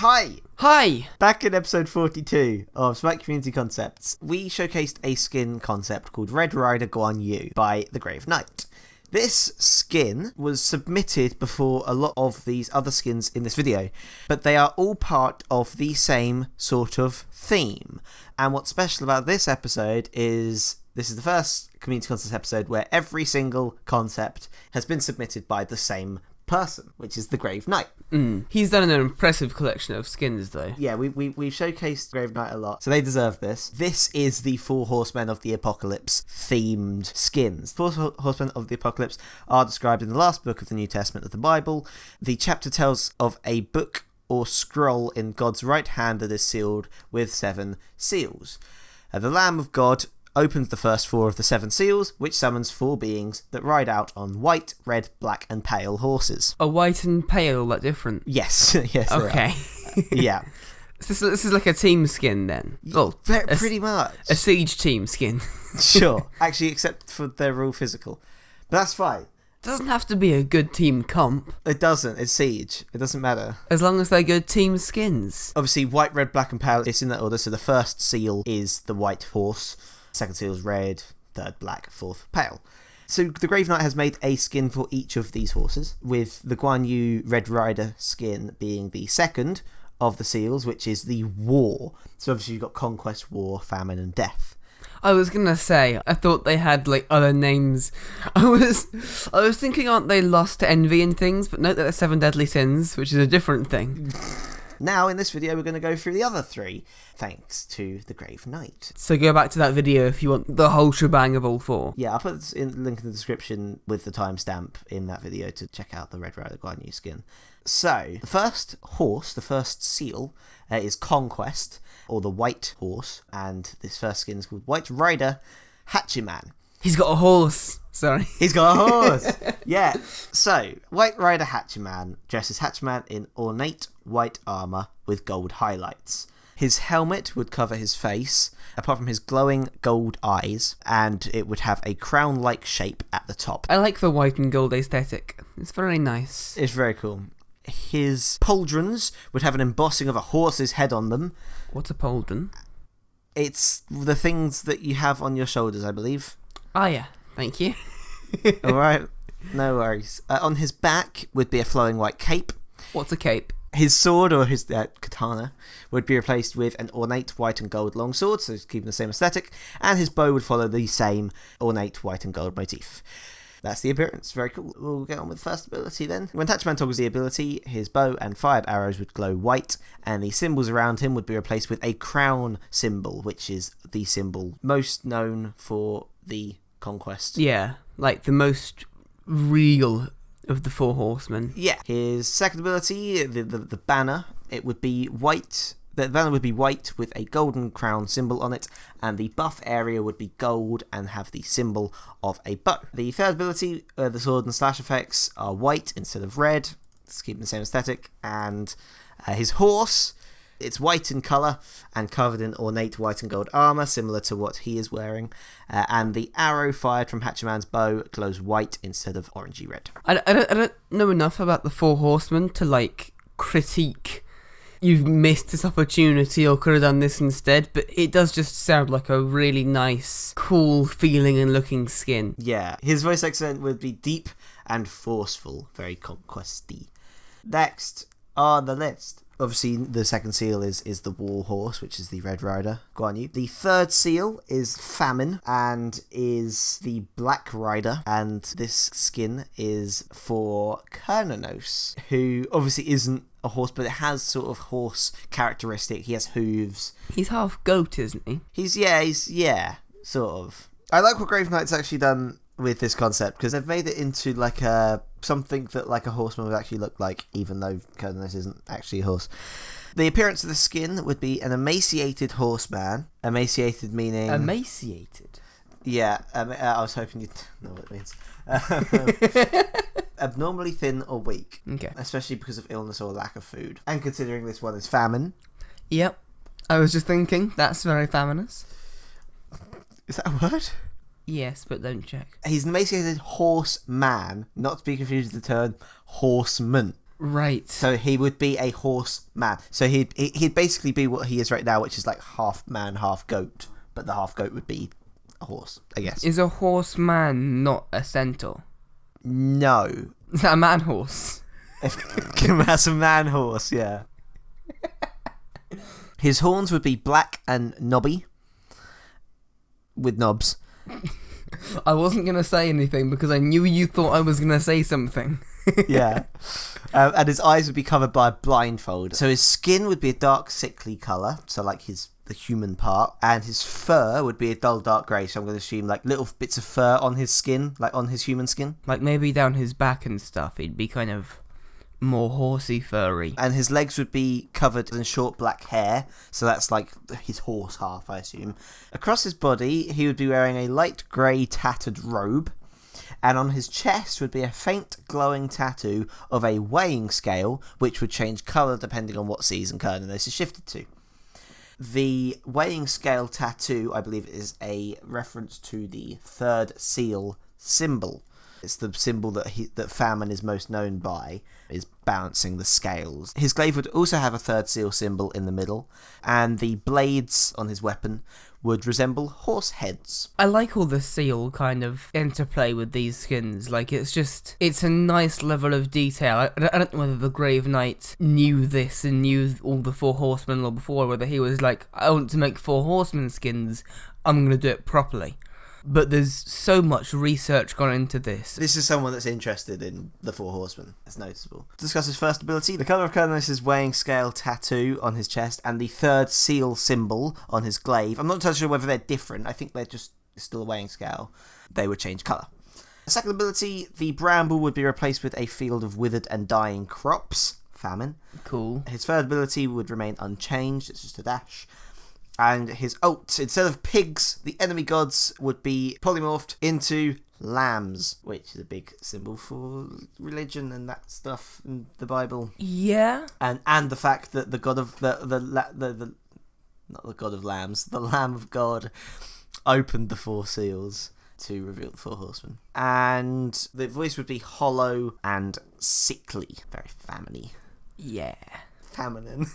Hi! Hi! Back in episode 42 of SMITE Community Concepts, we showcased a skin concept called Red Rider Guan Yu by TheGraveKnight. This skin was submitted before a lot of these other skins in this video, but they are all part of the same sort of theme. And what's special about this episode is this is the first Community Concepts episode where every single concept has been submitted by the same person, which is TheGraveKnight. He's done an impressive collection of skins, though. Yeah, we've showcased TheGraveKnight a lot, so they deserve this. This is the Four Horsemen of the Apocalypse themed skins. The Four Horsemen of the Apocalypse are described in the last book of the New Testament of the Bible. The chapter tells of a book or scroll in God's right hand that is sealed with 7 seals. The Lamb of God opens the first 4 of the 7 seals, which summons 4 beings that ride out on white, red, black, and pale horses. Are white and pale that different? Yes, yes. Okay. Yeah. This is like a team skin then. Oh, pretty much. A siege team skin. Sure. Actually, except for they're all physical. But that's fine. Doesn't have to be a good team comp. It doesn't. It's siege. It doesn't matter. As long as they're good team skins. Obviously, white, red, black, and pale, it's in that order. So the first seal is the white horse. Second seal is red, third black, fourth pale. So the TheGraveKnight has made a skin for each of these horses, with the Guan Yu Red Rider skin being the second of the seals, which is the war. So obviously you've got conquest, war, famine, and death. I was gonna say, I thought they had like other names. I was thinking, aren't they lost to envy and things? But note that they're 7 deadly sins, which is a different thing. Now, in this video, we're going to go through the other 3, thanks to TheGraveKnight. So go back to that video if you want the whole shebang of all 4. Yeah, I'll put a link in the description with the timestamp in that video to check out the Red Rider Guan Yu skin. So, the first horse, the first seal, is Conquest, or the White Horse, and this first skin is called White Rider Hachiman. He's got a horse. Sorry. He's got a horse. Yeah. So, White Rider Hachiman dresses Hachiman in ornate white armour with gold highlights. His helmet would cover his face, apart from his glowing gold eyes, and it would have a crown-like shape at the top. I like the white and gold aesthetic. It's very nice. It's very cool. His pauldrons would have an embossing of a horse's head on them. What's a pauldron? It's the things that you have on your shoulders, I believe. Oh yeah, thank you. Alright, no worries. On his back would be a flowing white cape. What's a cape? His sword, or his katana, would be replaced with an ornate white and gold longsword, so it's keeping the same aesthetic, and his bow would follow the same ornate white and gold motif. That's the appearance. Very cool. We'll get on with the first ability then. When Hachiman toggles the ability, his bow and fired arrows would glow white, and the symbols around him would be replaced with a crown symbol, which is the symbol most known for the conquest. Yeah, like the most real of the 4 horsemen. Yeah. His second ability, the banner, it would be white. The banner would be white with a golden crown symbol on it, and the buff area would be gold and have the symbol of a bow. The third ability, the sword and slash effects, are white instead of red. It's keeping the same aesthetic. And his horse, it's white in colour and covered in ornate white and gold armour, similar to what he is wearing. And the arrow fired from Hachiman's bow glows white instead of orangey red. I don't know enough about the 4 horsemen to like critique. You've missed this opportunity or could have done this instead, but it does just sound like a really nice, cool feeling and looking skin. Yeah, his voice accent would be deep and forceful, very conquesty. Next on the list, obviously the second seal is the War Horse, which is the Red Rider Guan Yu. The third seal is Famine and is the Black Rider, and this skin is for Cernunnos, who obviously isn't a horse, but it has sort of horse characteristic. He has hooves. He's half goat, isn't he? He's sort of. I like what TheGraveKnight's actually done with this concept, because they've made it into like something that like a horseman would actually look like, even though Cernunnos isn't actually a horse. The appearance of the skin would be an emaciated horseman. Emaciated meaning... Emaciated? Yeah, I was hoping you'd know what it means. Abnormally thin or weak. Okay. Especially because of illness or lack of food. And considering this one is famine. Yep. I was just thinking, that's very famininous. Is that a word? Yes, but don't check. He's an emaciated horseman, not to be confused with the term horseman. Right. So he would be a horseman. So he'd basically be what he is right now, which is like half man, half goat. But the half goat would be a horse, I guess. Is a horseman not a centaur? No. Is that a man horse? That's a man horse, yeah. His horns would be black and knobby. With knobs. I wasn't going to say anything because I knew you thought I was going to say something. Yeah. And his eyes would be covered by a blindfold. So his skin would be a dark, sickly colour. So like the human part. And his fur would be a dull, dark grey. So I'm going to assume like little bits of fur on his skin. Like on his human skin. Like maybe down his back and stuff. He'd be kind of more horsey, furry. And his legs would be covered in short black hair. So that's like his horse half, I assume. Across his body, he would be wearing a light grey tattered robe. And on his chest would be a faint glowing tattoo of a weighing scale, which would change colour depending on what season Cernunnos is shifted to. The weighing scale tattoo, I believe, is a reference to the third seal symbol. It's the symbol that Famine is most known by, is balancing the scales. His glaive would also have a third seal symbol in the middle, and the blades on his weapon would resemble horse heads. I like all the seal kind of interplay with these skins. Like, it's a nice level of detail. I don't know whether the TheGraveKnight knew this and knew all the four horsemen lore before, whether he was like, I want to make four horsemen skins, I'm going to do it properly. But there's so much research gone into this. This is someone that's interested in the Four Horsemen. That's noticeable. Discuss his first ability. The colour of Cernunnos' weighing scale tattoo on his chest and the third seal symbol on his glaive. I'm not entirely sure whether they're different. I think they're just still a weighing scale. They would change colour. The second ability, the bramble would be replaced with a field of withered and dying crops. Famine. Cool. His third ability would remain unchanged. It's just a dash. And his ult, instead of pigs, the enemy gods would be polymorphed into lambs, which is a big symbol for religion and that stuff in the Bible. Yeah. And the fact that the god of the not the god of lambs, the Lamb of God opened the four seals to reveal the four horsemen. And the voice would be hollow and sickly, very famine-y. Yeah. Feminine.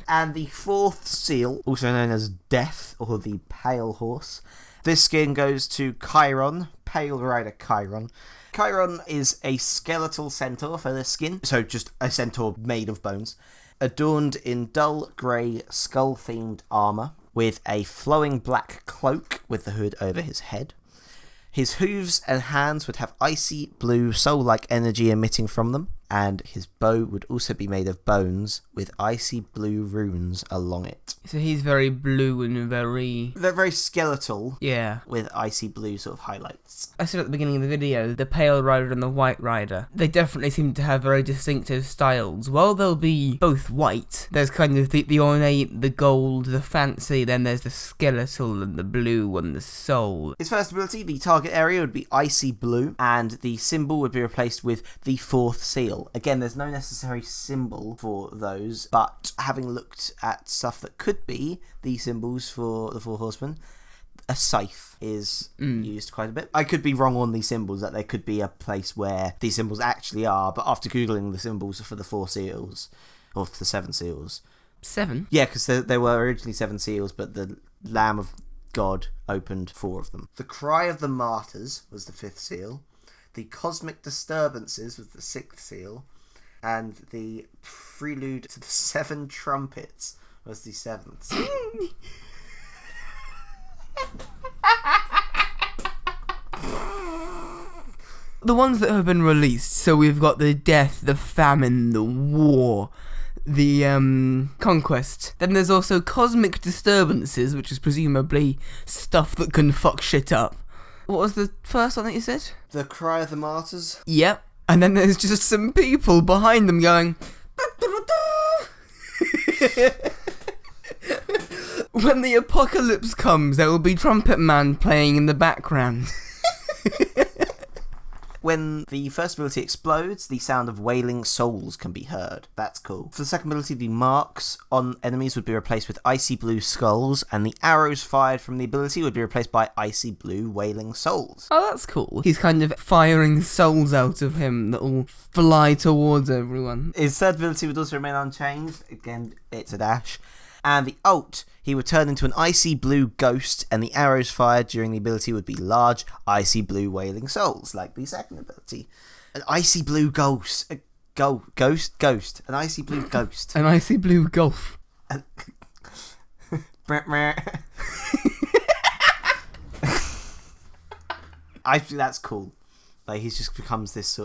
And the fourth seal, also known as Death, or the Pale Horse. This skin goes to Chiron, Pale Rider Chiron. Chiron is a skeletal centaur for this skin, so just a centaur made of bones, adorned in dull grey skull-themed armour, with a flowing black cloak with the hood over his head. His hooves and hands would have icy blue soul-like energy emitting from them, and his bow would also be made of bones with icy blue runes along it. So he's very blue and very... They're very skeletal, yeah, with icy blue sort of highlights. I said at the beginning of the video, the Pale Rider and the White Rider, they definitely seem to have very distinctive styles. While they'll be both white, there's kind of the ornate, the gold, the fancy, then there's the skeletal and the blue and the soul. His first ability, the target area would be icy blue, and the symbol would be replaced with the fourth seal. Again, there's no necessary symbol for those, but having looked at stuff that could be the symbols for the Four Horsemen, a scythe is used quite a bit. I could be wrong on these symbols, that there could be a place where these symbols actually are, but after Googling the symbols for the four seals, or for the seven seals... 7? Yeah, because there were originally 7 seals, but the Lamb of God opened 4 of them. The Cry of the Martyrs was the 5th seal. The Cosmic Disturbances was the 6th seal, and the Prelude to the 7 Trumpets was the 7th seal. The ones that have been released, so we've got the death, the famine, the war, the conquest. Then there's also Cosmic Disturbances, which is presumably stuff that can fuck shit up. What was the first one that you said? The Cry of the Martyrs. Yep. And then there's just some people behind them going... When the apocalypse comes, there will be Trumpet Man playing in the background. When the first ability explodes, the sound of wailing souls can be heard. That's cool. For the second ability, the marks on enemies would be replaced with icy blue skulls, and the arrows fired from the ability would be replaced by icy blue wailing souls. Oh, that's cool. He's kind of firing souls out of him that will fly towards everyone. His third ability would also remain unchanged. Again, it's a dash. And the ult, he would turn into an icy blue ghost, and the arrows fired during the ability would be large, icy blue wailing souls, like the second ability. An icy blue ghost. Ghost. An icy blue ghost. An icy blue golf. I think that's cool. Like, he just becomes this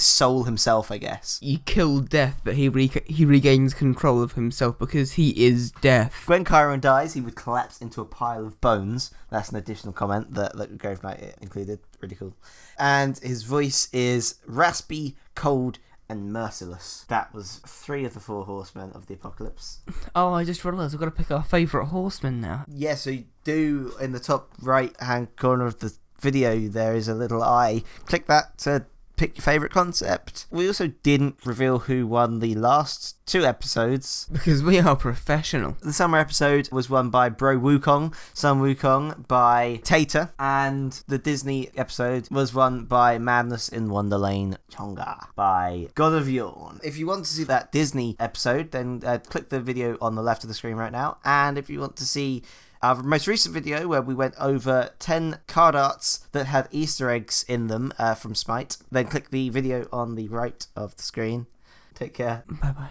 soul himself, I guess. You kill death, but he regains control of himself because he is death. When Chiron dies, he would collapse into a pile of bones. That's an additional comment that TheGraveKnight included. Really cool. And his voice is raspy, cold, and merciless. That was 3 of the 4 horsemen of the apocalypse. Oh, I just realised I've got to pick our favourite horseman now. Yeah, so you do, in the top right-hand corner of the video, there is a little eye. Click that to pick your favourite concept. We also didn't reveal who won the last 2 episodes. Because we are professional. The summer episode was won by Bro Wukong, Sun Wukong by Tater, and the Disney episode was won by Madness in Wonderlane Chonga by God of Yawn. If you want to see that Disney episode, then click the video on the left of the screen right now. And if you want to see our most recent video where we went over 10 card arts that had Easter eggs in them from SMITE, then click the video on the right of the screen. Take care. Bye bye.